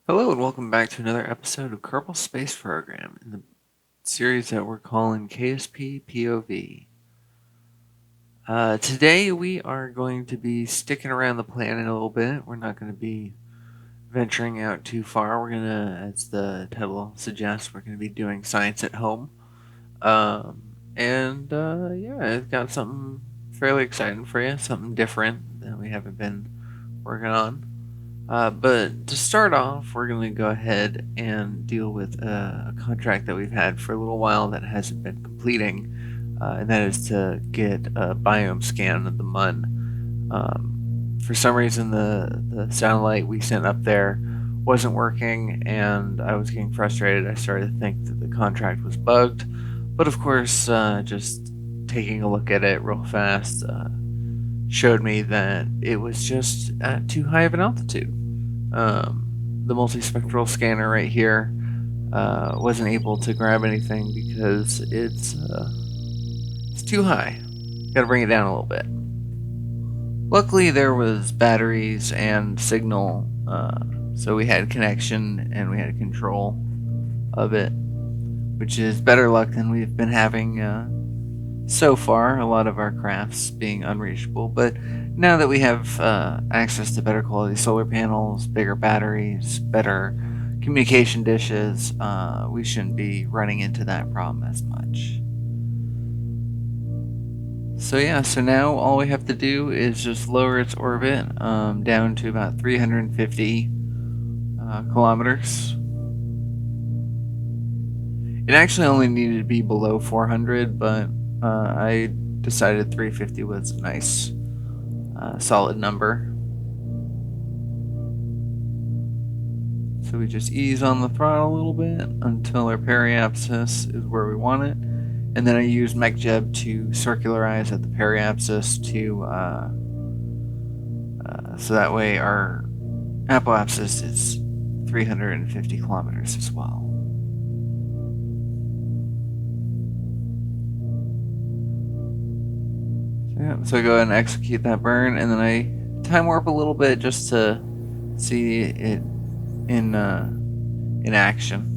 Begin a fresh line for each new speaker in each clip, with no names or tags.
Hello and welcome back to another episode of Kerbal Space Program in the series that we're calling KSP POV. Today we are going to be sticking around the planet a little bit. We're not going to be venturing out too far. We're going to, as the title suggests, we're going to be doing science at home. Yeah, I've got something fairly exciting for you, something different that we haven't been working on. But to start off, we're going to go ahead and deal with a contract that we've had for a little while that hasn't been completing, and that is to get a biome scan of the MUN. For some reason, the satellite we sent up there wasn't working, and I was getting frustrated. I started to think that the contract was bugged, but of course, just taking a look at it real fast showed me that it was just at too high of an altitude. The multispectral scanner right here wasn't able to grab anything because it's too high. Got to bring it down a little bit. Luckily, there was batteries and signal, so we had connection and we had control of it, which is better luck than we've been having so far. A lot of our crafts being unreachable, but now that we have access to better quality solar panels, bigger batteries, better communication dishes, we shouldn't be running into that problem as much. So now all we have to do is just lower its orbit down to about 350 kilometers. It actually only needed to be below 400, but I decided 350 was a nice solid number. So we just ease on the throttle a little bit until our periapsis is where we want it. And then I use MechJeb to circularize at the periapsis so that way our apoapsis is 350 kilometers as well. So I go ahead and execute that burn, and then I time warp a little bit just to see it in action.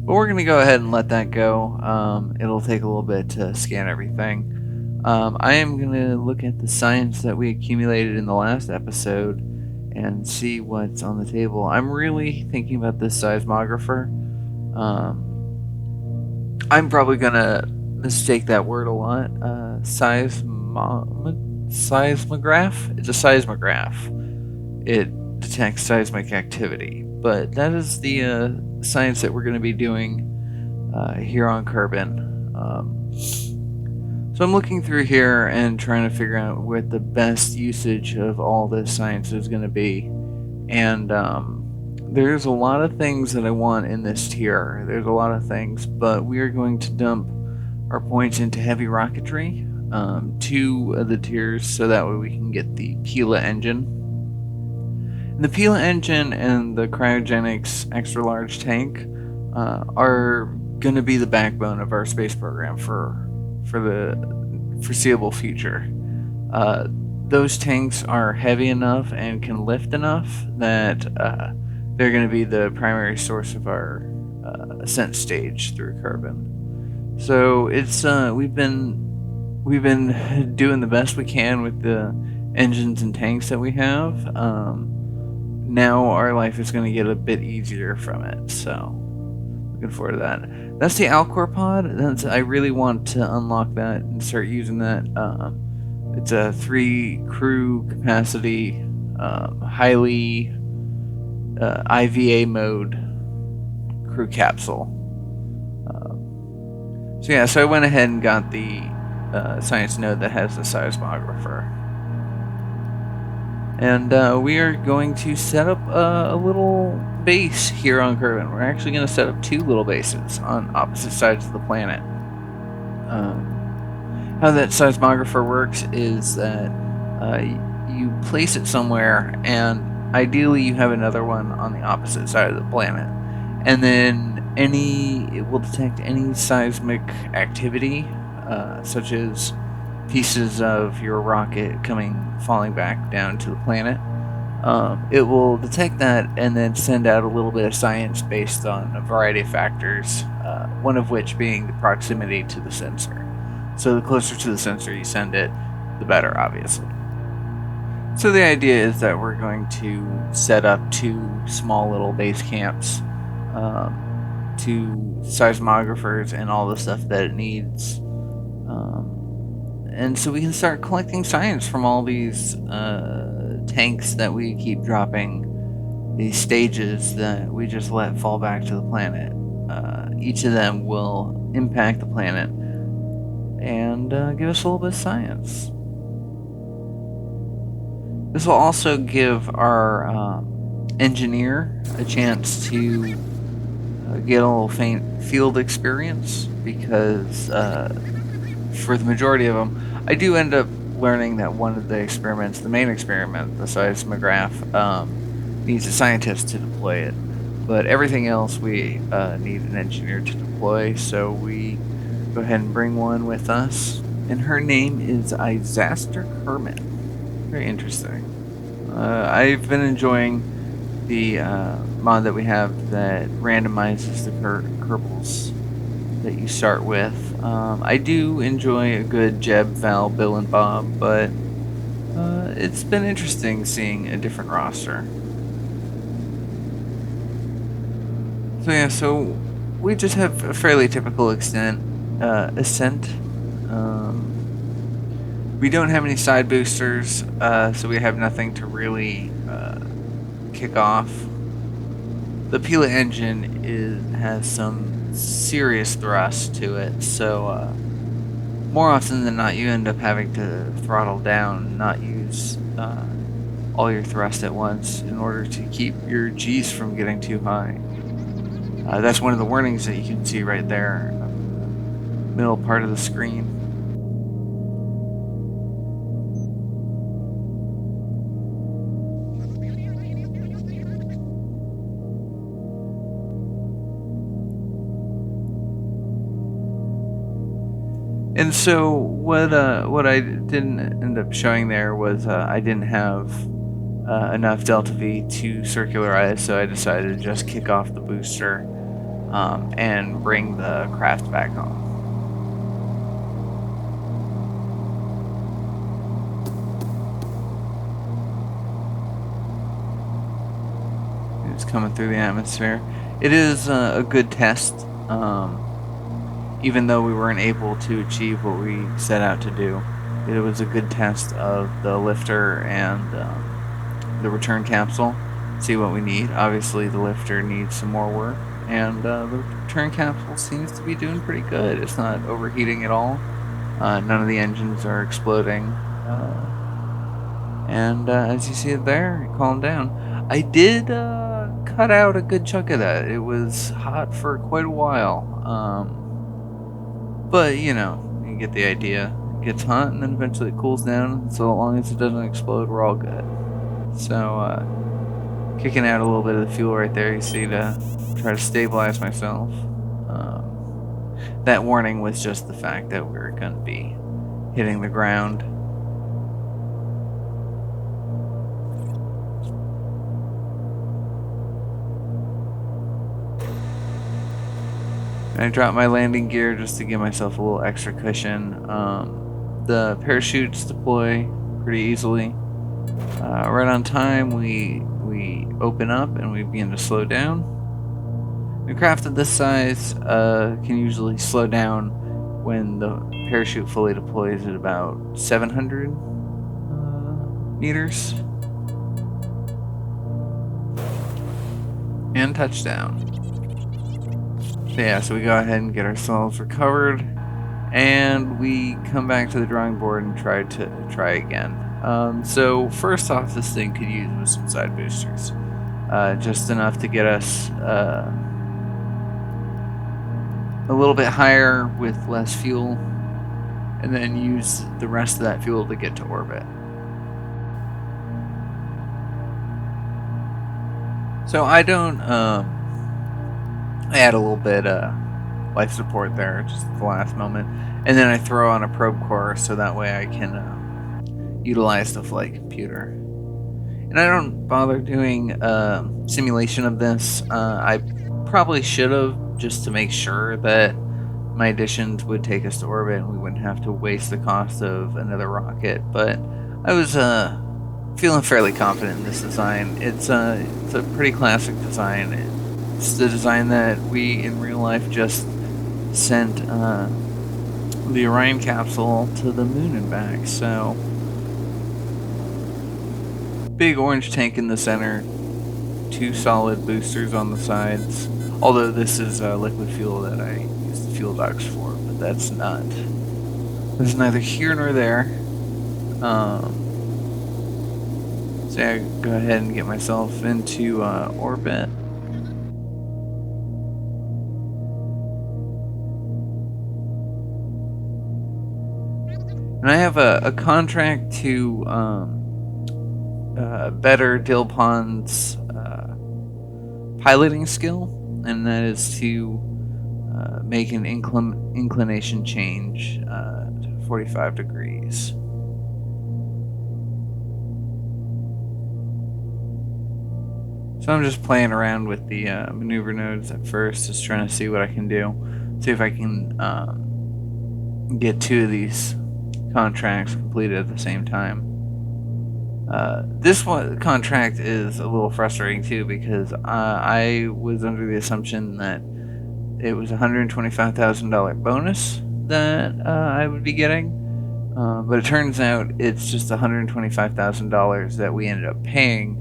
But we're gonna go ahead and let that go. It'll take a little bit to scan everything. I am gonna look at the science that we accumulated in the last episode and see what's on the table. I'm really thinking about this seismographer. I'm probably gonna mistake that word a lot. Seismograph? It's a seismograph. It detects seismic activity, but that is the science that we're going to be doing here on Kerbin. So I'm looking through here and trying to figure out what the best usage of all this science is going to be. And there's a lot of things that I want in this tier. There's a lot of things, but we are going to dump our points into heavy rocketry, 2 of the tiers, so that way we can get the Pila engine. And the Pila engine and the cryogenics extra large tank are going to be the backbone of our space program for the foreseeable future. Those tanks are heavy enough and can lift enough that they're going to be the primary source of our ascent stage through Kerbin. So it's we've been doing the best we can with the engines and tanks that we have. Now our life is going to get a bit easier from it. So looking forward to that. That's the Alcor pod. I really want to unlock that and start using that. It's a 3 crew capacity, highly IVA mode crew capsule. So I went ahead and got the science node that has the seismographer. And we are going to set up a little base here on Kerbin. We're actually going to set up 2 little bases on opposite sides of the planet. How that seismographer works is that you place it somewhere, and ideally you have another one on the opposite side of the planet. And then it will detect any seismic activity, such as pieces of your rocket falling back down to the planet. it will detect that and then send out a little bit of science based on a variety of factors, one of which being the proximity to the sensor. So the closer to the sensor you send it, the better, obviously. So the idea is that we're going to set up 2 small little base camps, 2 seismographers, and all the stuff that it needs. And so we can start collecting science from all these tanks that we keep dropping, these stages that we just let fall back to the planet. Each of them will impact the planet and give us a little bit of science. This will also give our engineer a chance to get a little faint field experience, because for the majority of them, I do end up learning that one of the experiments, the main experiment, the seismograph, needs a scientist to deploy it. But everything else we need an engineer to deploy, so we go ahead and bring one with us. And her name is Isaster Kerman. Very interesting. I've been enjoying the mod that we have that randomizes the Kerbals that you start with. I do enjoy a good Jeb, Val, Bill, and Bob, but it's been interesting seeing a different roster. So yeah, so we just have a fairly typical ascent. We don't have any side boosters, so we have nothing to really kick off. The Pila engine has some serious thrust to it, so more often than not you end up having to throttle down, not use all your thrust at once in order to keep your G's from getting too high. That's one of the warnings that you can see right there, middle part of the screen. And so what I didn't end up showing there was I didn't have enough delta V to circularize, so I decided to just kick off the booster and bring the craft back home. It's coming through the atmosphere. It is a good test. Even though we weren't able to achieve what we set out to do, it was a good test of the lifter and the return capsule. See what we need. Obviously, the lifter needs some more work, and the return capsule seems to be doing pretty good. It's not overheating at all. None of the engines are exploding. And as you see it there, it calmed down. I did cut out a good chunk of that. It was hot for quite a while. But, you know, you get the idea. It gets hot and then eventually it cools down. So long as it doesn't explode, we're all good. So, kicking out a little bit of the fuel right there, you see, to try to stabilize myself. That warning was just the fact that we were going to be hitting the ground. I dropped my landing gear just to give myself a little extra cushion. The parachutes deploy pretty easily. Right on time, we open up and we begin to slow down. A craft of this size can usually slow down when the parachute fully deploys at about 700 meters. And touchdown. So yeah, so we go ahead and get ourselves recovered, and we come back to the drawing board and try again. So first off, this thing could use with some side boosters, just enough to get us a little bit higher with less fuel, and then use the rest of that fuel to get to orbit. So I don't. I add a little bit life support there, just at the last moment, and then I throw on a probe core so that way I can utilize the flight computer. And I don't bother doing a simulation of this. I probably should have, just to make sure that my additions would take us to orbit and we wouldn't have to waste the cost of another rocket. But I was feeling fairly confident in this design. It's a pretty classic design. It's the design that we in real life just sent the Orion capsule to the moon and back. So big orange tank in the center, 2 solid boosters on the sides. Although this is liquid fuel that I use the fuel ducts for, but that's neither here nor there. So I go ahead and get myself into orbit. And I have a contract to better Dilpon's piloting skill, and that is to make an inclination change to 45 degrees. So I'm just playing around with the maneuver nodes at first, just trying to see what I can do. See if I can get 2 of these contracts completed at the same time. This contract is a little frustrating too, because I was under the assumption that it was a $125,000 bonus that I would be getting, but it turns out it's just $125,000 that we ended up paying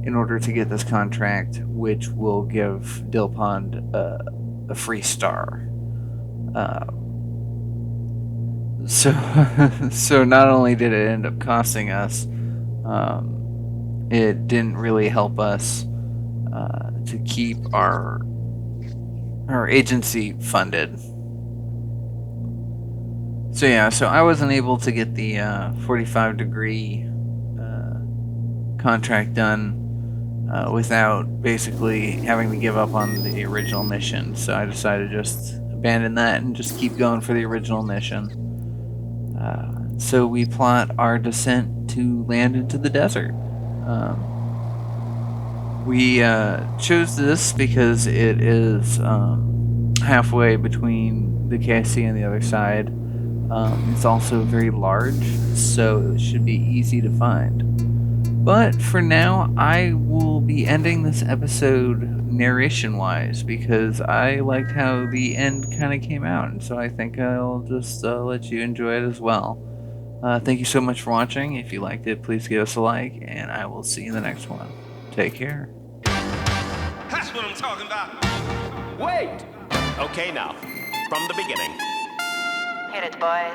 in order to get this contract, which will give Dilpond a free star. So not only did it end up costing us, it didn't really help us to keep our agency funded. So yeah, so I wasn't able to get the 45-degree contract done without basically having to give up on the original mission. So I decided to just abandon that and just keep going for the original mission. So we plot our descent to land into the desert. We chose this because it is halfway between the KSP and the other side. It's also very large, so it should be easy to find. But for now, I will be ending this episode narration-wise, because I liked how the end kind of came out, and so I think I'll just let you enjoy it as well. Thank you so much for watching. If you liked it, please give us a like, and I will see you in the next one. Take care.
That's what I'm talking about. Wait! Okay, now, from the beginning.
Hit it, boys.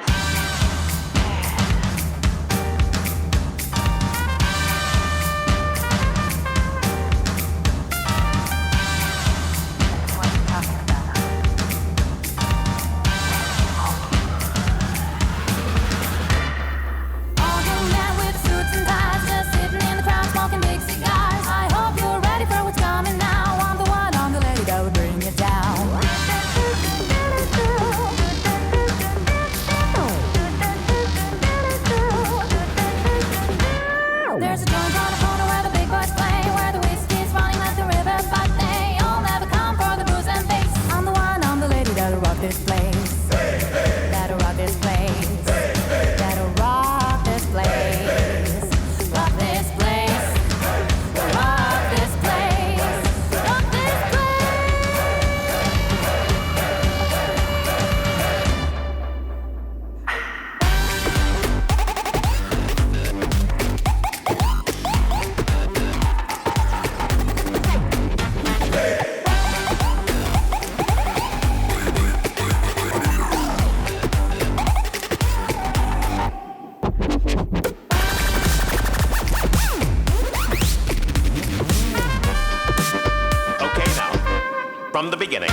From the beginning.